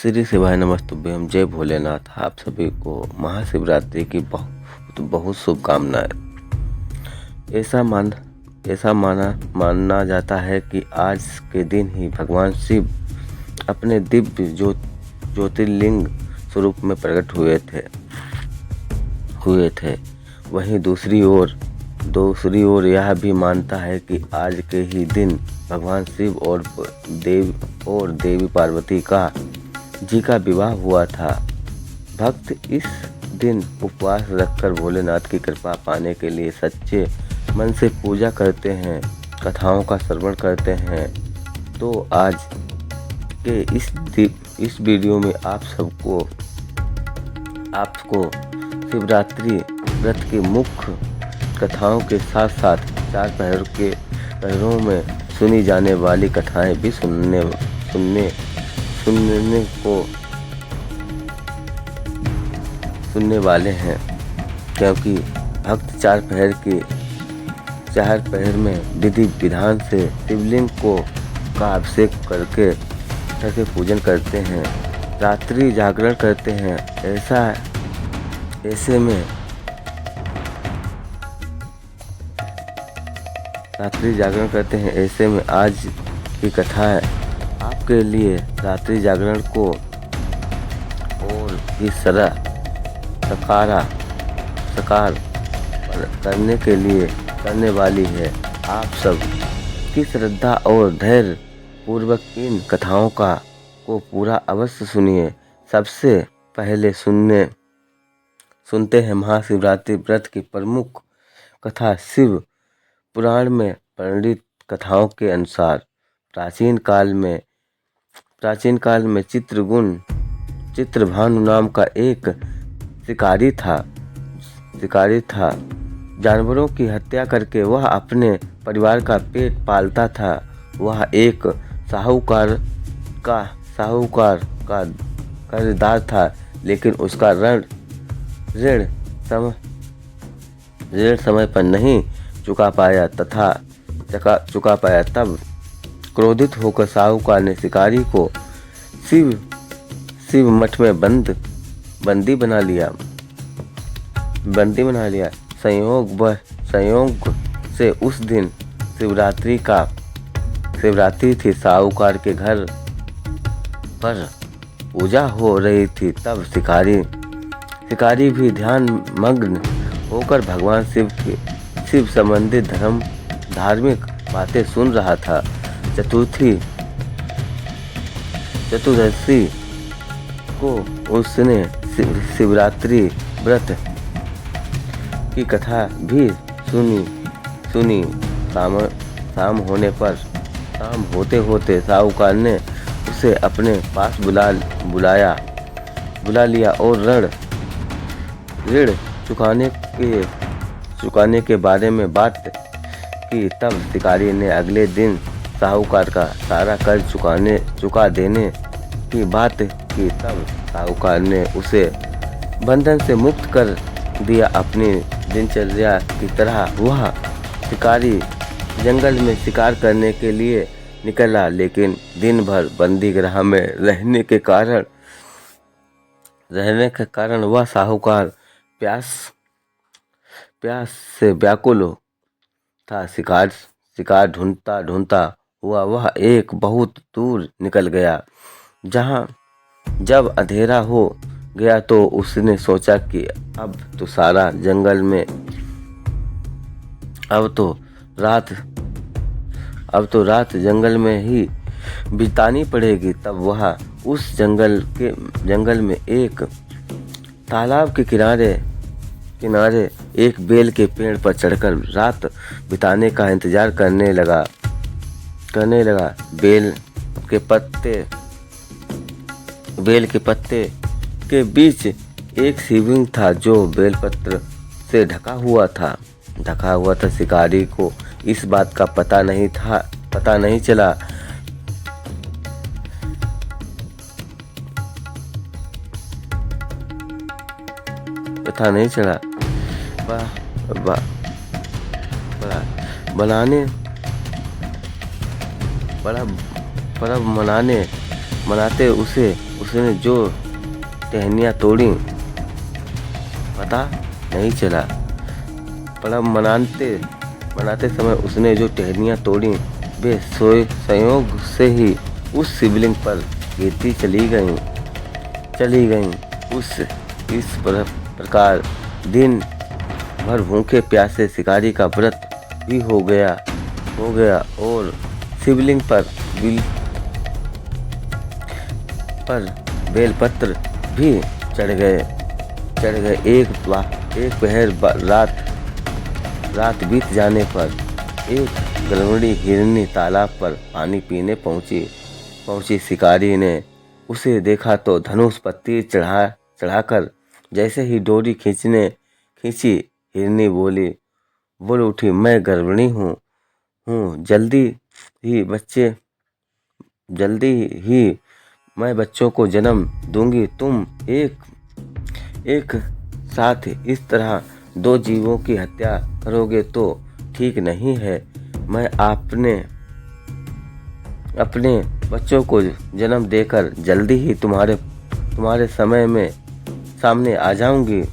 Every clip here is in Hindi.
श्री शिवाय नमस्तुभ्यम। जय भोलेनाथ। आप सभी को महाशिवरात्रि की बहुत बहुत शुभकामनाएं। ऐसा माना जाता है कि आज के दिन ही भगवान शिव अपने दिव्य ज्योतिर्लिंग स्वरूप में प्रकट हुए थे। वहीं दूसरी ओर यह भी मानता है कि आज के ही दिन भगवान शिव और देवी पार्वती जी का विवाह हुआ था। भक्त इस दिन उपवास रखकर भोलेनाथ की कृपा पाने के लिए सच्चे मन से पूजा करते हैं, कथाओं का श्रवण करते हैं। तो आज के इस वीडियो में आपको शिवरात्रि व्रत की मुख्य कथाओं के साथ साथ 4 पहरों में सुनी जाने वाली कथाएं भी सुनने वाले हैं, क्योंकि भक्त 4 पहर में विधि विधान से शिवलिंग का अभिषेक करके पूजन करते हैं, रात्रि जागरण करते हैं। ऐसे में आज की कथा है आपके लिए रात्रि जागरण को और भी साकार करने वाली है। आप सब की श्रद्धा और धैर्य पूर्वक इन कथाओं को पूरा अवश्य सुनिए। सबसे पहले सुनते हैं महाशिवरात्रि व्रत की प्रमुख कथा। शिव पुराण में वर्णित कथाओं के अनुसार प्राचीन काल में चित्रभानु नाम का एक शिकारी था। जानवरों की हत्या करके वह अपने परिवार का पेट पालता था। वह एक साहूकार का कर्जदार था, लेकिन उसका ऋण समय पर नहीं चुका पाया। तब क्रोधित होकर साहूकार ने शिकारी को शिव मठ में बंदी बना लिया। संयोग से उस दिन शिवरात्रि थी। साहूकार के घर पर पूजा हो रही थी। तब शिकारी भी ध्यान मग्न होकर भगवान शिव संबंधित धार्मिक बातें सुन रहा था। चतुर्दशी को उसने शिवरात्रि व्रत की कथा भी सुनी। शाम होते साहूकार ने उसे अपने पास बुला लिया और ऋण चुकाने के बारे में बात की। तब शिकारी ने अगले दिन साहूकार का सारा कर्ज चुका देने की बात की। तब साहूकार ने उसे बंधन से मुक्त कर दिया। अपनी दिनचर्या की तरह वह शिकारी जंगल में शिकार करने के लिए निकला, लेकिन दिन भर बंदीगृह में रहने के कारण वह साहूकार प्यास से व्याकुल था। शिकार ढूंढता हुआ वह एक बहुत दूर निकल गया। जब अंधेरा हो गया तो उसने सोचा कि अब तो रात जंगल में ही बितानी पड़ेगी। तब वह उस जंगल में एक तालाब के किनारे एक बेल के पेड़ पर चढ़कर रात बिताने का इंतजार करने लगा। बेल के पत्ते के बीच एक शिवलिंग था जो बेलपत्र से ढका हुआ था। शिकारी को इस बात का पता नहीं चला। पर्व मनाने मनाते उसने जो टहनियाँ तोड़ी पता नहीं चला, पर अब मनाते समय उसने जो टहनियाँ तोड़ी वे संयोग से ही उस शिवलिंग पर गिरती चली गईं। इस प्रकार दिन भर भूखे प्यासे शिकारी का व्रत भी हो गया और शिवलिंग पर बेलपत्र भी चढ़ गए। एक पहर रात बीत जाने पर एक गलवड़ी हिरनी तालाब पर पानी पीने पहुंची। शिकारी ने उसे देखा तो धनुष पर तीर चढ़ाकर जैसे ही डोरी खींची, हिरनी बोल उठी, मैं गर्भिणी हूँ, जल्दी ही मैं बच्चों को जन्म दूंगी। तुम एक साथ इस तरह दो जीवों की हत्या करोगे तो ठीक नहीं है। मैं अपने बच्चों को जन्म देकर जल्दी ही तुम्हारे सामने आ जाऊंगी।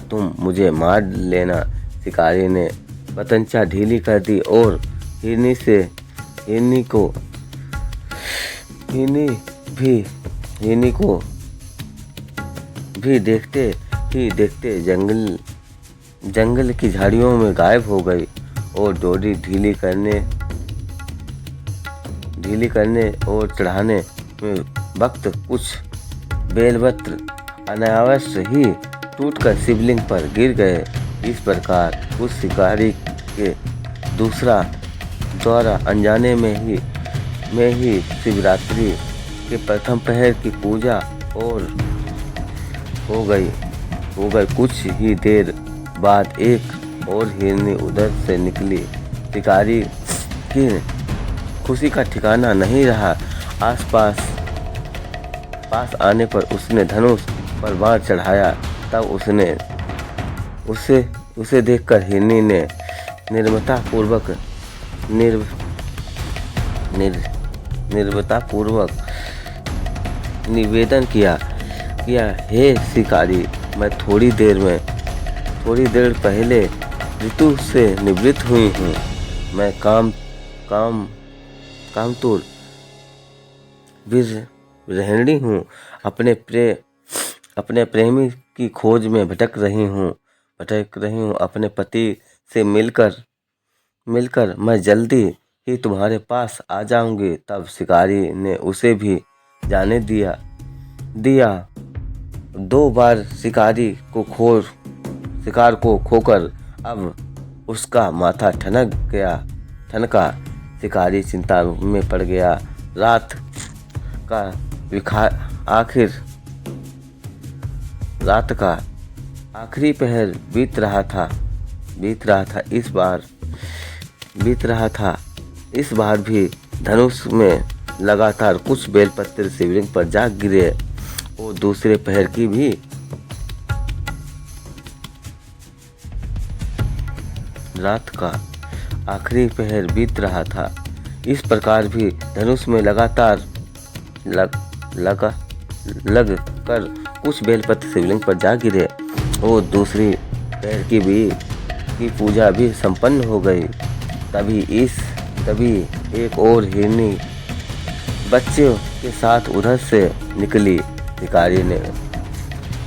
तुम मुझे मार लेना। शिकारी ने पतंचा ढीली कर दी और हिरनी को भी देखते ही देखते जंगल की झाड़ियों में गायब हो गई और डोरी ढीली करने और चढ़ाने में वक्त कुछ बेलपत्र अनायास ही टूटकर शिवलिंग पर गिर गए। इस प्रकार उस शिकारी के दूसरा द्वारा अनजाने में ही शिवरात्रि के प्रथम पहर की पूजा और हो गई। कुछ ही देर बाद एक और हिरनी उधर से निकली। शिकारी की खुशी का ठिकाना नहीं रहा। पास आने पर उसने धनुष पर बाण चढ़ाया। तब उसे देखकर हिरनी ने निर्ममतापूर्वक निवेदन किया, हे शिकारी, मैं थोड़ी देर पहले ऋतु से निवृत्त हुई हूँ। मैं कामतुर गृहिणी हूँ। अपने प्रेमी की खोज में भटक रही हूँ। अपने पति से मिलकर मैं जल्दी ही तुम्हारे पास आ जाऊंगी। तब शिकारी ने उसे भी जाने दिया। 2 बार शिकार को खोकर अब उसका माथा ठनका। शिकारी चिंता में पड़ गया। रात का आखिरी पहर बीत रहा था। इस बार भी धनुष में लगातार कुछ बेलपत्र शिवलिंग पर जा गिरे और दूसरे पहर की भी रात का आखिरी पहर बीत रहा था। इस प्रकार भी धनुष में लगातार लग कर कुछ बेलपत्र शिवलिंग पर जा गिरे और दूसरी पहर की पूजा भी संपन्न हो गई। तभी एक और हिरनी बच्चे के साथ उधर से निकली।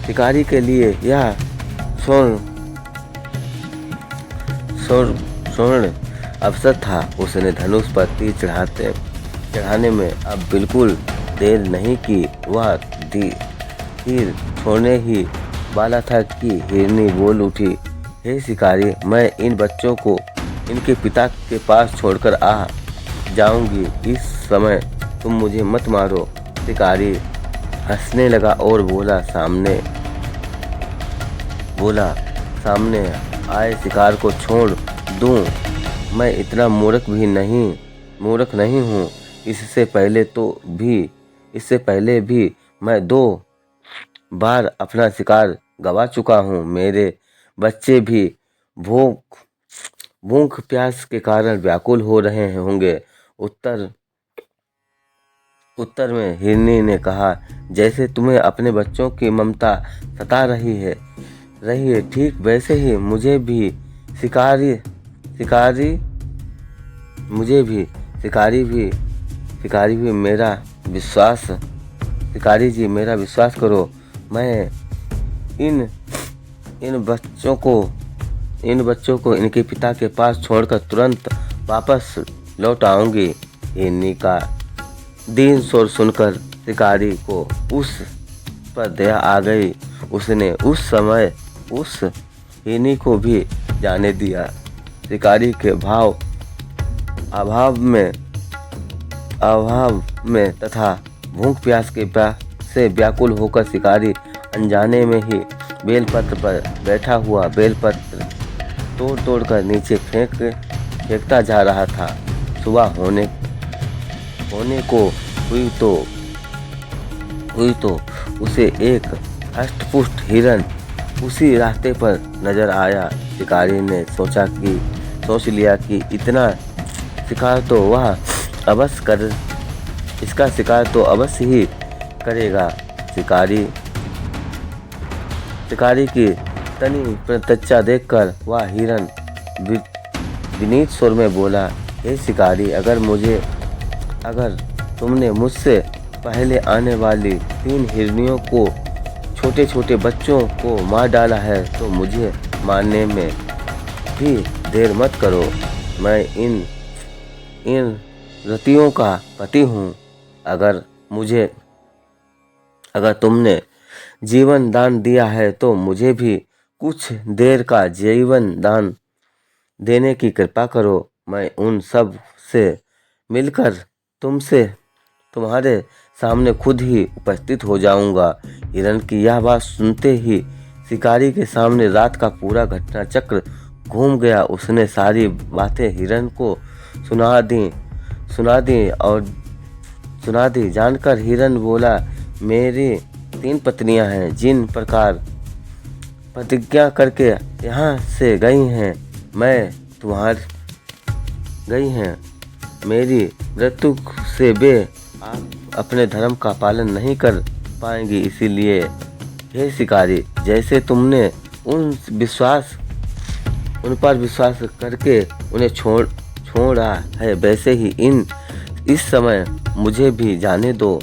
शिकारी के लिए यह स्वर्ण अवसर था। उसने धनुष पर तीर चढ़ाने में अब बिल्कुल देर नहीं की। वह तीर छोड़ने ही वाला था कि हिरनी बोल उठी, हे शिकारी, मैं इन बच्चों को इनके पिता के पास छोड़कर आ जाऊंगी। इस समय तुम मुझे मत मारो। शिकारी हंसने लगा और बोला, सामने आए शिकार को छोड़ दूं? मैं इतना मूर्ख नहीं हूँ। इससे पहले भी मैं 2 बार अपना शिकार गवा चुका हूँ। मेरे बच्चे भी भूख प्यास के कारण व्याकुल हो रहे होंगे। उत्तर में हिरनी ने कहा, जैसे तुम्हें अपने बच्चों की ममता सता रही है ठीक वैसे ही मुझे भी शिकारी शिकारी भी मेरा विश्वास शिकारी जी मेरा विश्वास करो। मैं इन बच्चों को इनके पिता के पास छोड़कर तुरंत वापस लौट आऊंगी। हिरनी का दीन स्वर सुनकर शिकारी को उस पर दया आ गई। उसने उस समय उस हिरनी को भी जाने दिया। शिकारी के अभाव में तथा भूख प्यास से व्याकुल होकर शिकारी अनजाने में ही बेलपत्र पर बैठा हुआ बेलपत्र तोड़ कर नीचे फेंकता जा रहा था। सुबह होने को हुई तो उसे एक हष्टपुष्ट हिरन उसी रास्ते पर नजर आया। शिकारी ने सोच लिया कि इतना शिकार तो वह इसका शिकार तो अवश्य ही करेगा। शिकारी की तनी प्रत्यक्षा देखकर वह हिरन विनीत स्वर में बोला, हे शिकारी, अगर तुमने मुझसे पहले आने वाली 3 हिरनियों को छोटे छोटे बच्चों को मार डाला है तो मुझे मारने में भी देर मत करो। मैं इन रतियों का पति हूँ। अगर तुमने जीवन दान दिया है तो मुझे भी कुछ देर का जीवन दान देने की कृपा करो। मैं उन सब से मिलकर तुम्हारे सामने खुद ही उपस्थित हो जाऊंगा। हिरन की यह बात सुनते ही शिकारी के सामने रात का पूरा घटना चक्र घूम गया। उसने सारी बातें हिरन को सुना दी। जानकर हिरन बोला, मेरी 3 पत्नियां हैं, जिन प्रकार प्रतिज्ञा करके यहाँ से गई हैं मेरी मृत्यु से वे अपने धर्म का पालन नहीं कर पाएंगी। इसीलिए हे शिकारी, जैसे तुमने उन पर विश्वास करके उन्हें छोड़ा है, वैसे ही इस समय मुझे भी जाने दो।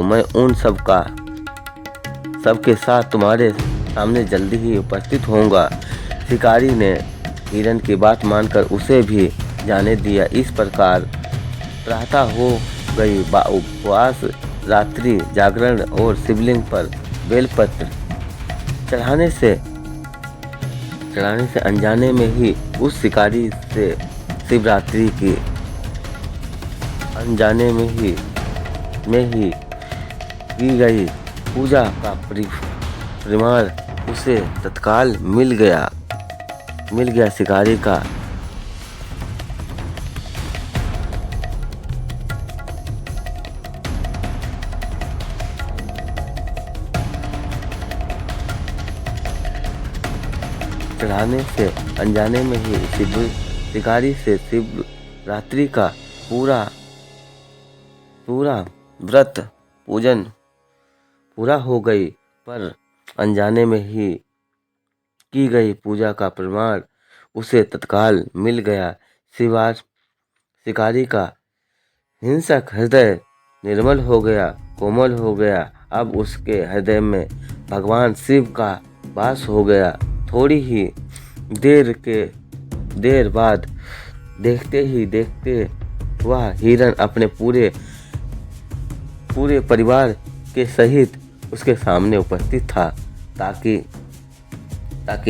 मैं उन सबके साथ तुम्हारे सामने जल्दी ही उपस्थित होऊंगा। शिकारी ने हिरन की बात मानकर उसे भी जाने दिया। इस प्रकार प्रातः हो गई। उपवास, रात्रि जागरण और शिवलिंग पर बेलपत्र चढ़ाने से अनजाने में ही उस शिकारी से शिवरात्रि की अनजाने में ही की गई पूजा का परिमाण उसे तत्काल मिल गया। शिकारी का चढ़ाने से अनजाने में ही शिकारी से शिवरात्रि का पूरा व्रत पूजन पूरा हो गई, पर अनजाने में ही की गई पूजा का प्रमाण उसे तत्काल मिल गया। शिकारी का हिंसक हृदय निर्मल हो गया, कोमल हो गया। अब उसके हृदय में भगवान शिव का वास हो गया। थोड़ी ही देर बाद देखते ही देखते वह हिरन अपने पूरे परिवार के सहित उसके सामने उपस्थित था, ताकि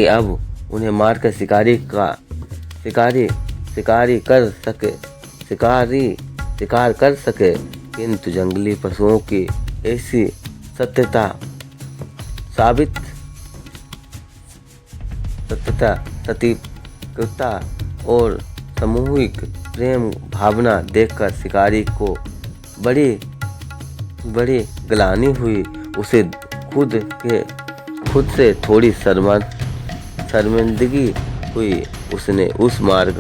अब उन्हें मारकर शिकार कर सके। किंतु जंगली पशुओं की ऐसी सतीकता और सामूहिक प्रेम भावना देखकर शिकारी को बड़ी ग्लानि हुई। उसे खुद से थोड़ी शर्मिंदगी हुई। उसने उस मार्ग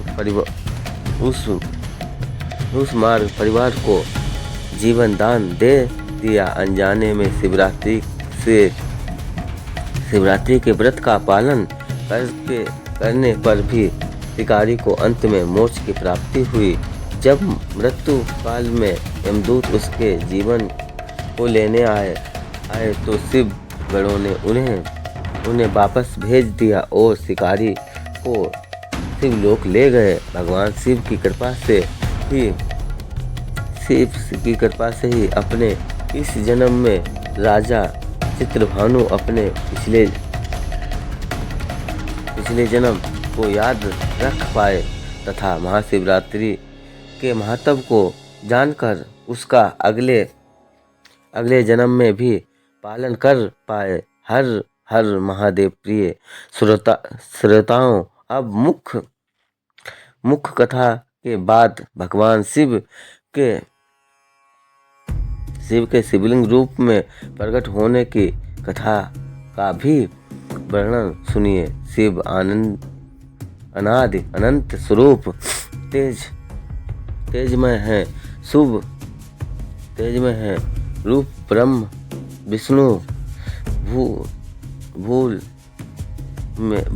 परिवार को जीवन दान दे दिया। अनजाने में शिवरात्रि के व्रत का पालन करने पर भी शिकारी को अंत में मोक्ष की प्राप्ति हुई। जब मृत्यु काल में यमदूत उसके जीवन को लेने आए तो शिव गणों ने उन्हें वापस भेज दिया और शिकारी को शिवलोक ले गए। भगवान शिव की कृपा से ही अपने इस जन्म में राजा चित्रभानु अपने पिछले जन्म को याद रख पाए तथा महाशिवरात्रि के महत्व को जानकर उसका अगले जन्म में भी पालन कर पाए। हर हर महादेव। प्रिय श्रोताओं, अब मुख्य कथा के बाद भगवान शिव के शिवलिंग रूप में प्रकट होने की कथा का भी वर्णन सुनिए। शिव अनादि अनंत स्वरूप तेजमय है रूप ब्रह्म विष्णु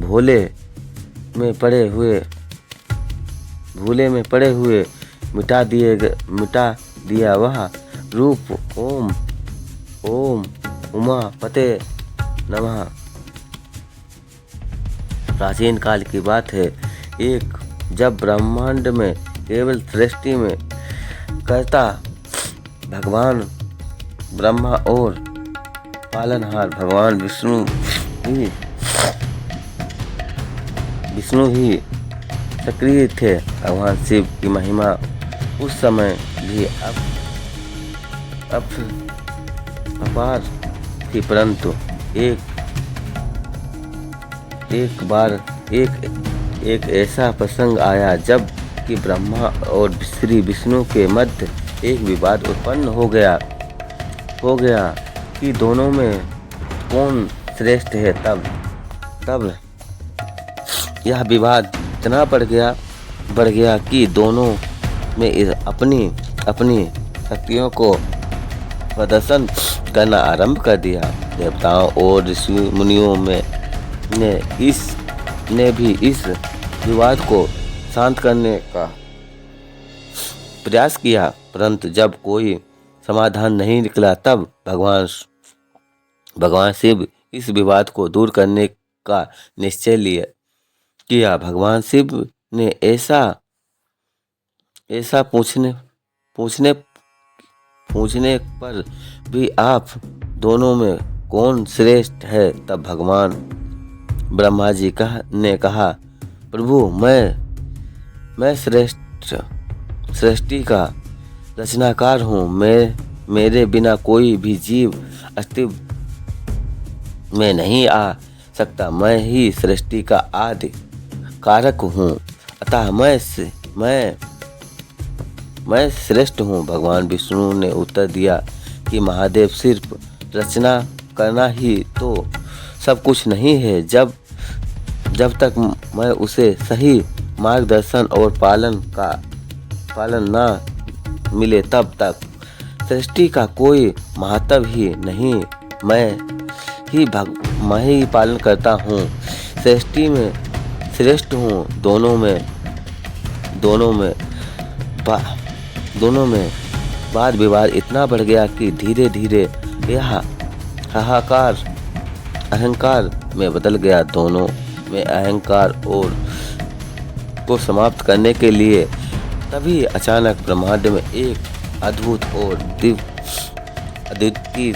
भूले में पड़े हुए मिटा दिया वह रूप। ओम उमापते नमः। प्राचीन काल की बात है, जब ब्रह्मांड में केवल सृष्टि में कर्ता भगवान ब्रह्मा और पालनहार भगवान विष्णु ही सक्रिय थे। भगवान शिव की महिमा उस समय भी अपार थी, परंतु एक बार एक ऐसा प्रसंग आया जब कि ब्रह्मा और श्री विष्णु के मध्य एक विवाद उत्पन्न हो गया कि दोनों में कौन श्रेष्ठ है। तब यह विवाद इतना बढ़ गया कि दोनों में अपनी शक्तियों को प्रदर्शन करना आरंभ कर दिया। देवताओं और ऋषि मुनियों ने भी इस विवाद को शांत करने का प्रयास किया, परंतु जब कोई समाधान नहीं निकला तब भगवान शिव इस विवाद को दूर करने का निश्चय किया। भगवान शिव ने ऐसा पूछने पर भी आप दोनों में कौन श्रेष्ठ है। तब भगवान ब्रह्मा जी ने कहा, प्रभु मैं सृष्टि का रचनाकार हूँ। मेरे बिना कोई भी जीव अस्तित्व में नहीं आ सकता। मैं ही सृष्टि का आदि कारक हूँ, अतः मैं श्रेष्ठ हूँ। भगवान विष्णु ने उत्तर दिया कि महादेव, सिर्फ रचना करना ही तो सब कुछ नहीं है। जब तक मैं उसे सही मार्गदर्शन और पालन ना मिले तब तक सृष्टि का कोई महत्व ही नहीं। मैं ही पालन करता हूँ, सृष्टि में श्रेष्ठ हूँ। दोनों में वाद विवाद इतना बढ़ गया कि धीरे धीरे यह हाहाकार अहंकार में बदल गया। दोनों में अहंकार और को समाप्त करने के लिए तभी अचानक ब्रह्मांड में एक अद्भुत और अद्वितीय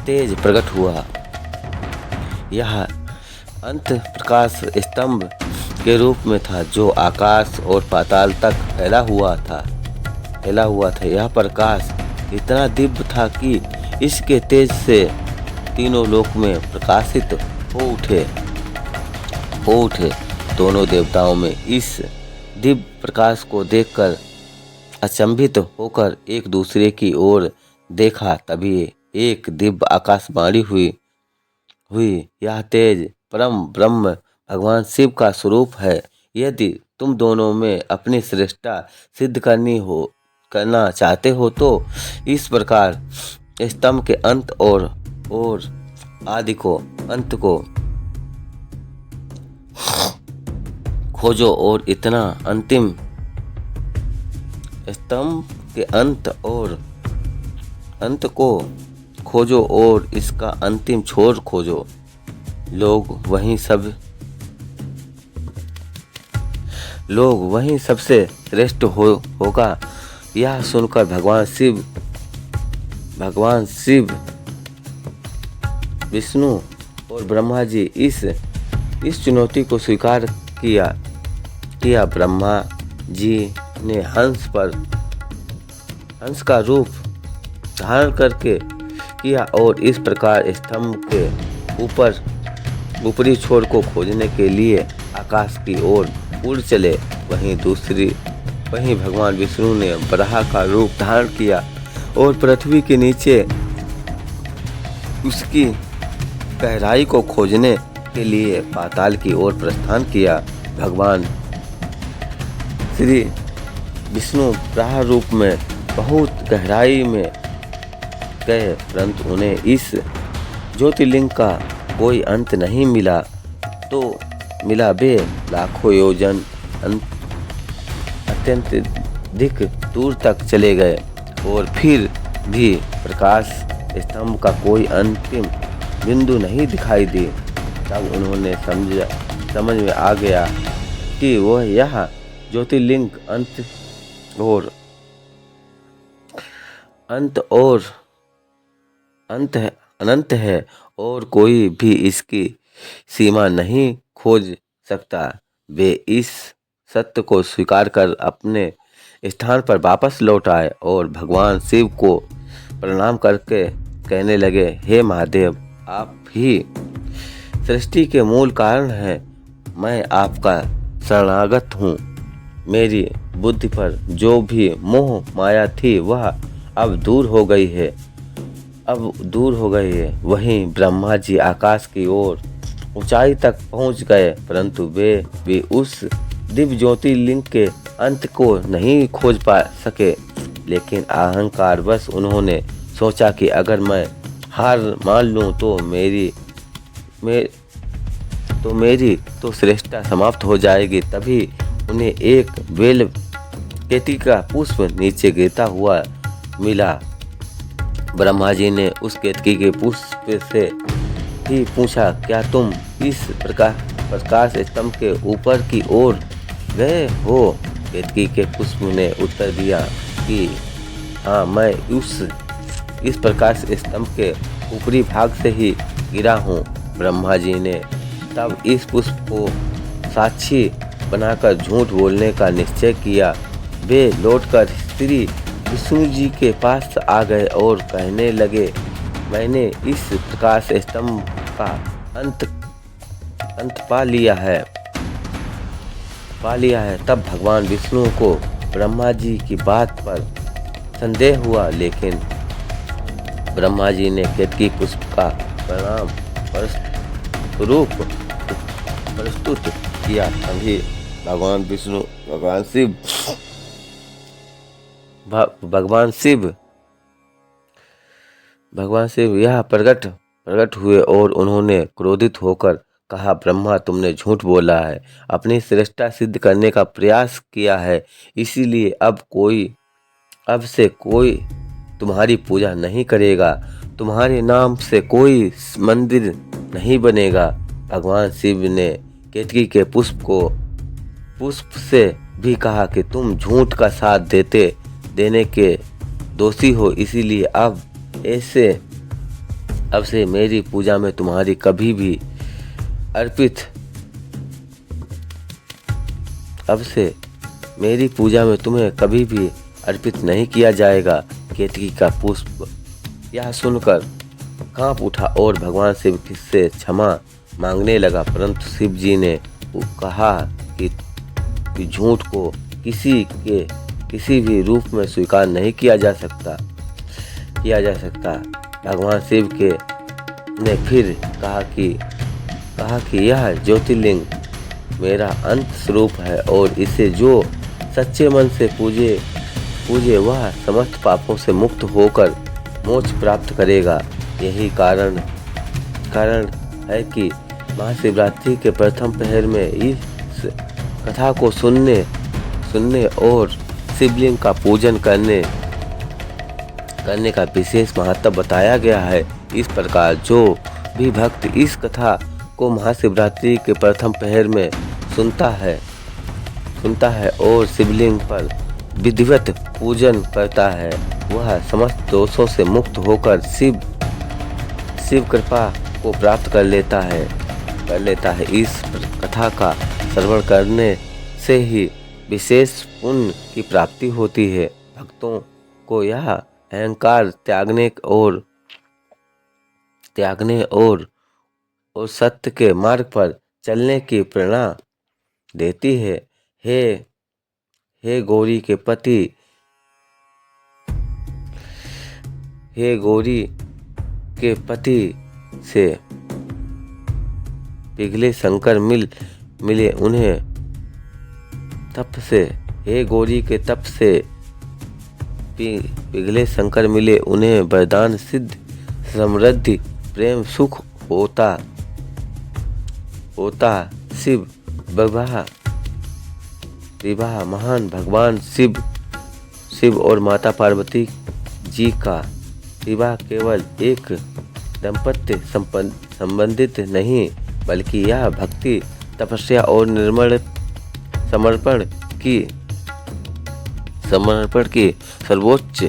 तेज प्रकट हुआ। यह अंत प्रकाश स्तंभ के रूप में था जो आकाश और पाताल तक फैला हुआ था। यह प्रकाश इतना दिव्य था कि इसके तेज से तीनों लोक में प्रकाशित हो उठे। दोनों देवताओं में इस दिव्य प्रकाश को देखकर अचंभित होकर एक दूसरे की ओर देखा। तभी एक दिव्य आकाशवाणी हुई, यह तेज परम ब्रह्म भगवान शिव का स्वरूप है। यदि तुम दोनों में अपनी श्रेष्ठता सिद्ध करना चाहते हो तो इस प्रकार स्तंभ के अंत और आदि को अंत को खोजो और इतना अंतिम स्तंभ के अंत और अंत को खोजो और इसका अंतिम छोर खोजो। लोग वहीं सबसे श्रेष्ठ होगा। यह सुनकर भगवान शिव विष्णु और ब्रह्मा जी इस चुनौती को स्वीकार किया। ब्रह्मा जी ने हंस का रूप धारण करके किया और इस प्रकार स्तंभ के ऊपरी छोर को खोजने के लिए आकाश की ओर उड़ चले। वहीं भगवान विष्णु ने वराह का रूप धारण किया और पृथ्वी के नीचे उसकी गहराई को खोजने के लिए पाताल की ओर प्रस्थान किया। भगवान श्री विष्णु वराह रूप में बहुत गहराई में गए, परंतु उन्हें इस ज्योतिर्लिंग का कोई अंत नहीं मिला। वे लाखों योजन अत्यंत अधिक दूर तक चले गए और फिर भी प्रकाश स्तंभ का कोई अंतिम बिंदु नहीं दिखाई दी। तब उन्होंने समझ में आ गया कि वह यह ज्योतिर्लिंग अनंत है और कोई भी इसकी सीमा नहीं खोज सकता। वे इस सत्य को स्वीकार कर अपने स्थान पर वापस लौट आए और भगवान शिव को प्रणाम करके कहने लगे, हे महादेव, आप ही सृष्टि के मूल कारण हैं। मैं आपका शरणागत हूँ। मेरी बुद्धि पर जो भी मोह माया थी वह अब दूर हो गई है। वहीं ब्रह्मा जी आकाश की ओर ऊंचाई तक पहुंच गए, परंतु वे भी उस दिव्य ज्योतिर्लिंग के अंत को नहीं खोज पा सके। लेकिन अहंकारवश उन्होंने सोचा कि अगर मैं हार मान लूं तो मेरी तो श्रेष्ठता समाप्त हो जाएगी। तभी उन्हें एक बेल केतकी का पुष्प नीचे गिरता हुआ मिला। ब्रह्मा जी ने उस केतकी के पुष्प से ही पूछा, क्या तुम इस प्रकाश स्तंभ के ऊपर की ओर गए हो? केतकी के पुष्प ने उत्तर दिया कि हाँ, मैं इस प्रकाश स्तंभ के ऊपरी भाग से ही गिरा हूँ। ब्रह्मा जी ने तब इस पुष्प को साक्षी बनाकर झूठ बोलने का निश्चय किया। वे लौटकर श्री विष्णु जी के पास आ गए और कहने लगे, मैंने इस प्रकाश स्तंभ का अंत पा लिया है। तब भगवान विष्णु को ब्रह्मा जी की बात पर संदेह हुआ, लेकिन ब्रह्मा जी ने केतकी पुष्प का प्रणाम प्रस्तुत किया। तभी भगवान शिव यह प्रकट हुए और उन्होंने क्रोधित होकर कहा, ब्रह्मा, तुमने झूठ बोला है, अपनी श्रेष्ठता सिद्ध करने का प्रयास किया है, इसीलिए अब से कोई तुम्हारी पूजा नहीं करेगा, तुम्हारे नाम से कोई मंदिर नहीं बनेगा। भगवान शिव ने केतकी के पुष्प से भी कहा कि तुम झूठ का साथ देने के दोषी हो, इसीलिए अब से मेरी पूजा में तुम्हारी कभी भी मेरी पूजा में तुम्हें कभी भी अर्पित नहीं किया जाएगा। केतकी का पुष्प यह सुनकर कांप उठा और भगवान शिव से क्षमा मांगने लगा, परंतु शिव जी ने कहा कि झूठ को किसी भी रूप में स्वीकार नहीं किया जा सकता। भगवान शिव ने फिर कहा कि यह ज्योतिर्लिंग मेरा अंत स्वरूप है और इसे जो सच्चे मन से पूजे वह समस्त पापों से मुक्त होकर मोक्ष प्राप्त करेगा। यही कारण है कि महाशिवरात्रि के प्रथम पहर में इस कथा को सुनने और शिवलिंग का पूजन करने का विशेष महत्व बताया गया है। इस प्रकार जो भी भक्त इस कथा को महाशिवरात्रि के प्रथम पहर में सुनता है और शिवलिंग पर विधिवत पूजन करता है, वह समस्त दोषों से मुक्त होकर शिव कृपा को प्राप्त कर लेता है। इस कथा का श्रवण करने से ही विशेष पुण्य की प्राप्ति होती है। भक्तों को यह अहंकार त्यागने और सत्य के मार्ग पर चलने की प्रेरणा देती है। हे गौरी के पति से पिघले शंकर मिले उन्हें तप से। हे गौरी के तप से पिघले शंकर मिले उन्हें वरदान सिद्ध समृद्धि प्रेम सुख होता। शिव विवाह महान भगवान शिव और माता पार्वती जी का विवाह केवल एक दाम्पत्य संबंधित नहीं, बल्कि यह भक्ति, तपस्या और निर्मल समर्पण की सर्वोच्च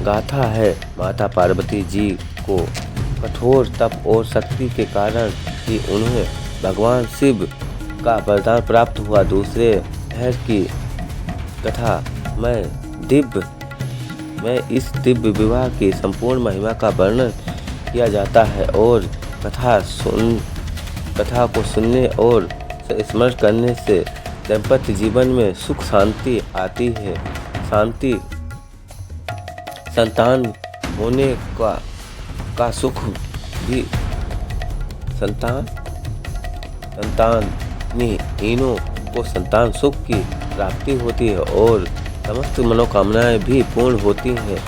गाथा है। माता पार्वती जी को कठोर तप और शक्ति के कारण ही उन्हें भगवान शिव का वरदान प्राप्त हुआ। दूसरे पहर की कथा में इस दिव्य विवाह की संपूर्ण महिमा का वर्णन किया जाता है और कथा को सुनने और स्मरण करने से दाम्पत्य जीवन में सुख शांति आती है। संतान होने का सुख भी संतानहीनों को संतान सुख की प्राप्ति होती है और समस्त मनोकामनाएं भी पूर्ण होती हैं।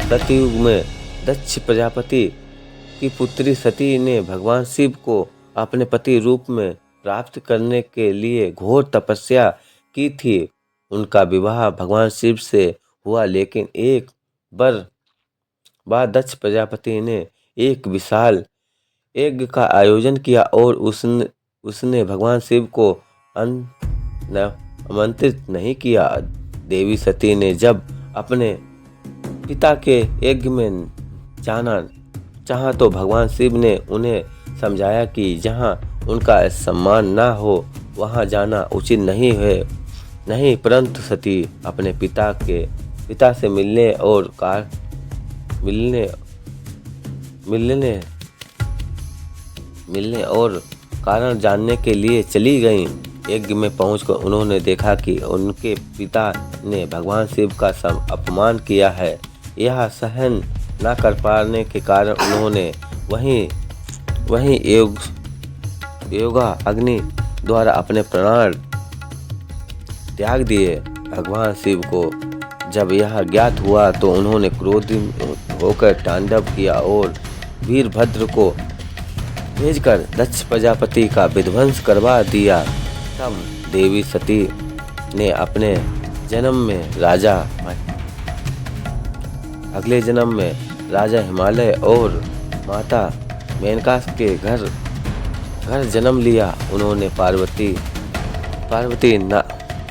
सतयुग में दक्ष प्रजापति की पुत्री सती ने भगवान शिव को अपने पति रूप में प्राप्त करने के लिए घोर तपस्या की थी। उनका विवाह भगवान शिव से हुआ, लेकिन एक बार दक्ष प्रजापति ने एक विशाल यज्ञ का आयोजन किया और उसने भगवान शिव को आमंत्रित नहीं किया। देवी सती ने जब अपने पिता के यज्ञ में जाना चाहा तो भगवान शिव ने उन्हें समझाया कि जहां उनका सम्मान ना हो वहां जाना उचित नहीं, परंतु सती अपने पिता से मिलने और कारण जानने के लिए चली गईं। यज्ञ में पहुंचकर उन्होंने देखा कि उनके पिता ने भगवान शिव का अपमान किया है। यह सहन न कर पाने के कारण उन्होंने वहीं योगा अग्नि द्वारा अपने प्राण त्याग दिए। भगवान शिव को जब यह ज्ञात हुआ तो उन्होंने क्रोधित होकर तांडव किया और वीरभद्र को भेजकर दक्ष प्रजापति का विध्वंस करवा दिया। तब देवी सती ने अगले जन्म में राजा हिमालय और माता मेनका के घर जन्म लिया।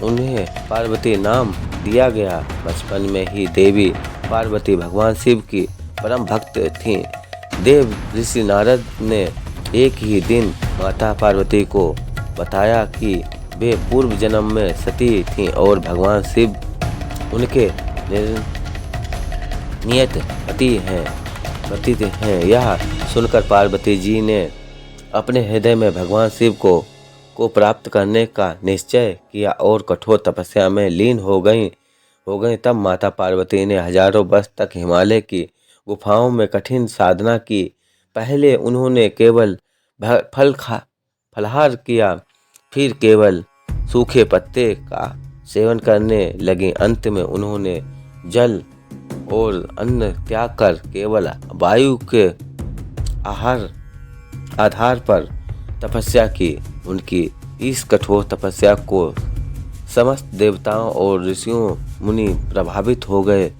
उन्हें पार्वती नाम दिया गया। बचपन में ही देवी पार्वती भगवान शिव की परम भक्त थीं। देव ऋषि नारद ने एक ही दिन माता पार्वती को बताया कि वे पूर्व जन्म में सती थीं और भगवान शिव उनके नियत पति हैं। यह सुनकर पार्वती जी ने अपने हृदय में भगवान शिव को प्राप्त करने का निश्चय किया और कठोर तपस्या में लीन हो गईं। तब माता पार्वती ने हजारों वर्ष तक हिमालय की गुफाओं में कठिन साधना की। पहले उन्होंने केवल फलाहार किया, फिर केवल सूखे पत्ते का सेवन करने लगे। अंत में उन्होंने जल और अन्न त्याग कर केवल वायु के आधार पर तपस्या की। उनकी इस कठोर तपस्या को समस्त देवताओं और ऋषियों मुनि प्रभावित हो गए।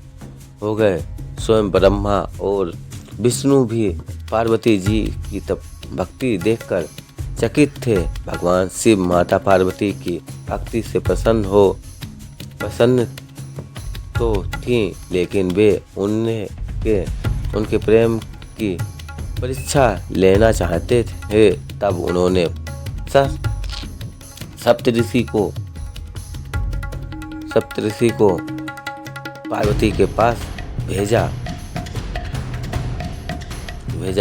स्वयं ब्रह्मा और विष्णु भी पार्वती जी की भक्ति देखकर चकित थे। भगवान शिव माता पार्वती की भक्ति से प्रसन्न तो थी, लेकिन वे उनके प्रेम की परीक्षा लेना चाहते थे। तब उन्होंने सप्तऋषि को पार्वती के पास भेजा।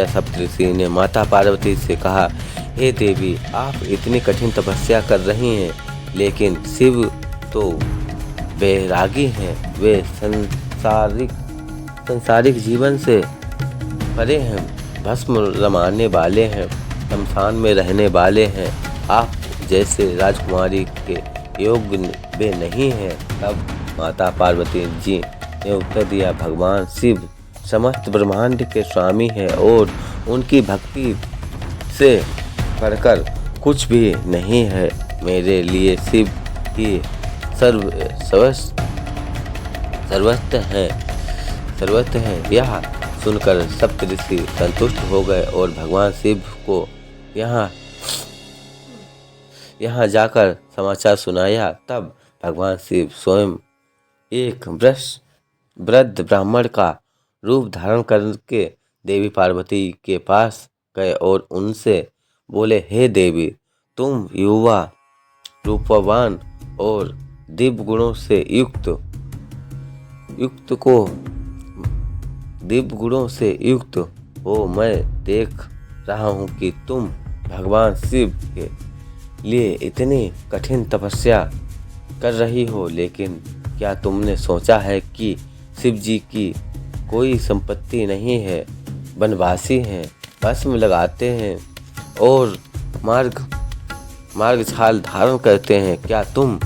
सप्तऋषि ने माता पार्वती से कहा, हे देवी, आप इतनी कठिन तपस्या कर रही हैं, लेकिन शिव तो वैरागी हैं। वे संसारिक जीवन से परे हैं, भस्म रमाने वाले हैं, शमशान में रहने वाले हैं। आप जैसे राजकुमारी के योग्य वे नहीं हैं। तब माता पार्वती जी ने उत्तर दिया, भगवान शिव समस्त ब्रह्मांड के स्वामी हैं और उनकी भक्ति से बढ़कर कुछ भी नहीं है। मेरे लिए शिव ही सर्वस्व हैं। यह सुनकर सप्तऋषि संतुष्ट हो गए और भगवान शिव को यहाँ जाकर समाचार सुनाया। तब भगवान शिव स्वयं एक वृद्ध ब्राह्मण का रूप धारण करके देवी पार्वती के पास गए और उनसे बोले, हे देवी, तुम युवा, रूपवान और दिव्य गुणों से युक्त हो। मैं देख रहा हूँ कि तुम भगवान शिव के लिए इतनी कठिन तपस्या कर रही हो, लेकिन क्या तुमने सोचा है कि शिव जी की कोई संपत्ति नहीं है, वनवासी हैं, भस्म लगाते हैं और मार्ग छाल धारण करते हैं। क्या तुम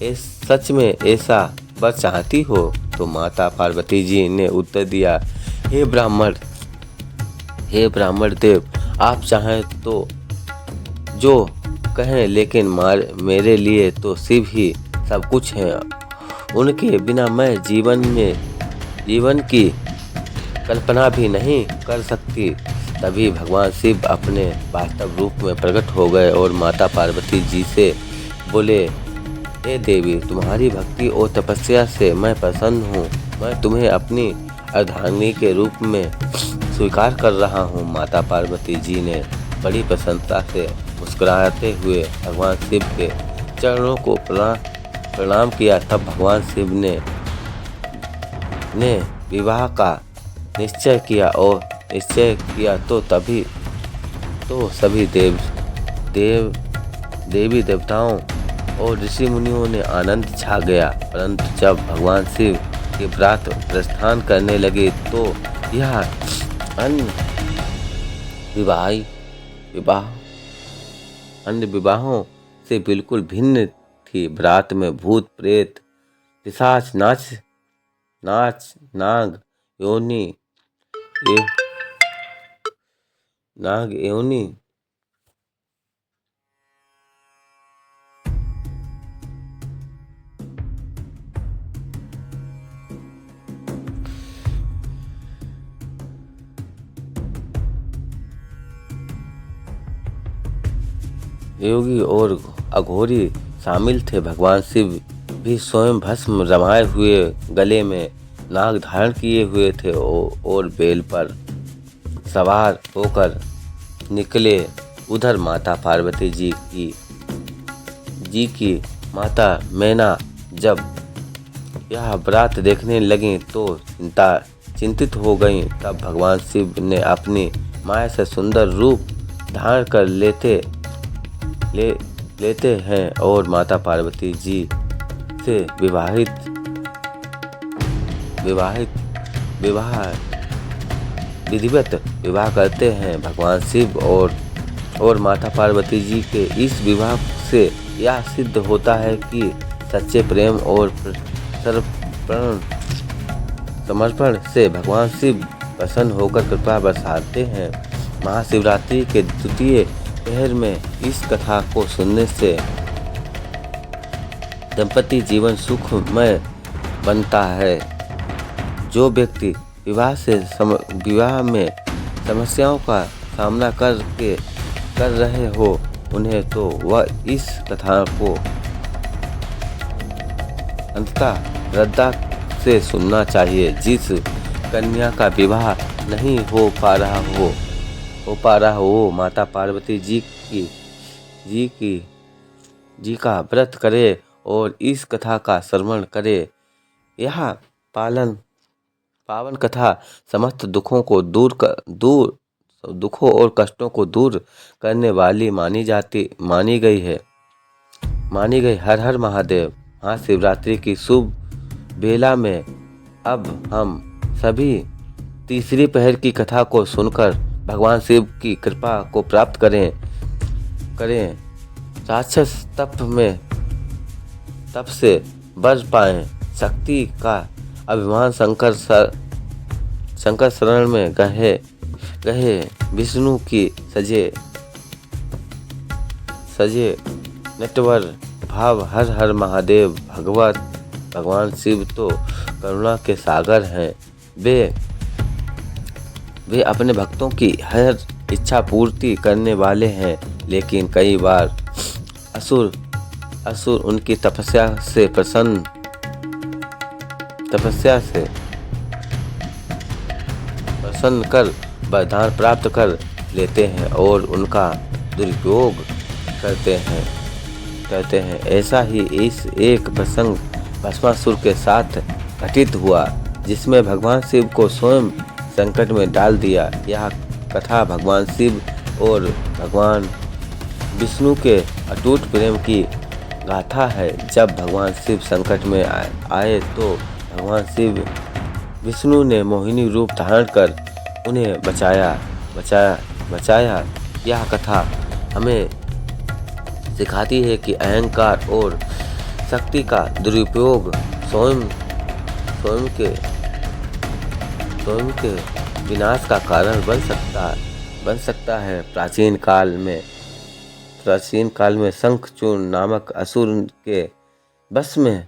सच में ऐसा वर चाहती हो? तो माता पार्वती जी ने उत्तर दिया, हे ब्राह्मण देव, आप चाहें तो जो कहें, लेकिन मेरे लिए तो शिव ही सब कुछ है। उनके बिना मैं जीवन की कल्पना भी नहीं कर सकती। तभी भगवान शिव अपने वास्तव रूप में प्रकट हो गए और माता पार्वती जी से बोले, हे देवी, तुम्हारी भक्ति और तपस्या से मैं प्रसन्न हूँ। मैं तुम्हें अपनी अर्धांगिनी के रूप में स्वीकार कर रहा हूँ। माता पार्वती जी ने बड़ी प्रसन्नता से मुस्कुराते हुए भगवान शिव के चरणों को प्रणाम किया। तब भगवान शिव ने विवाह का निश्चय किया तो सभी देवी देवताओं और ऋषि मुनियों ने आनंद छा गया। परंतु जब भगवान शिव के व्रत प्रस्थान करने लगे तो यह अन्य विवाहों से बिल्कुल भिन्न थी। व्रत में भूत प्रेत पिशाच नाग योनि योगी और अघोरी शामिल थे। भगवान शिव भी स्वयं भस्म रमाए हुए गले में नाग धारण किए हुए थे और बैल पर सवार होकर निकले। उधर माता पार्वती जी की माता मैना जब यह व्रत देखने लगी तो चिंतित हो गईं। तब भगवान शिव ने अपनी माया से सुंदर रूप धारण कर लेते हैं और माता पार्वती जी से विधिवत विवाह करते हैं। भगवान शिव और और माता पार्वती जी के इस विवाह से यह सिद्ध होता है कि सच्चे प्रेम और समर्पण से भगवान शिव प्रसन्न होकर कृपा बरसाते हैं। महाशिवरात्रि के द्वितीय पहर में इस कथा को सुनने से दंपति जीवन सुखमय बनता है। जो व्यक्ति विवाह में समस्याओं का सामना कर रहे हो उन्हें तो वह इस कथा को अंततः श्रद्धा से सुनना चाहिए। जिस कन्या का विवाह नहीं हो पा रहा हो माता पार्वती जी का व्रत करे और इस कथा का श्रवण करे। यह पावन कथा समस्त दुखों और कष्टों को दूर करने वाली मानी गई। हर हर महादेव। महाशिवरात्रि की शुभ बेला में अब हम सभी तीसरी पहर की कथा को सुनकर भगवान शिव की कृपा को प्राप्त करें। राक्षस तप से बच पाएं। शक्ति का अभिमान शंकर शरण में गहे विष्णु की सजे नटवर भाव हर हर महादेव। भगवान शिव तो करुणा के सागर हैं। वे अपने भक्तों की हर इच्छा पूर्ति करने वाले हैं, लेकिन कई बार असुर उनकी तपस्या से प्रसन्न कर वरदान प्राप्त कर लेते हैं और उनका दुरुपयोग करते हैं। ऐसा ही एक प्रसंग भस्मासुर के साथ घटित हुआ, जिसमें भगवान शिव को स्वयं संकट में डाल दिया। यह कथा भगवान शिव और भगवान विष्णु के अटूट प्रेम की गाथा है। जब भगवान शिव संकट में आए तो भगवान शिव विष्णु ने मोहिनी रूप धारण कर उन्हें बचाया। यह कथा हमें सिखाती है कि अहंकार और शक्ति का दुरुपयोग स्वयं के विनाश का कारण बन सकता है। प्राचीन काल में शंखचूर्ण नामक असुर के बस में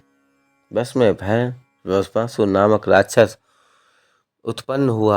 भस्मासुर नामक राक्षस उत्पन्न हुआ।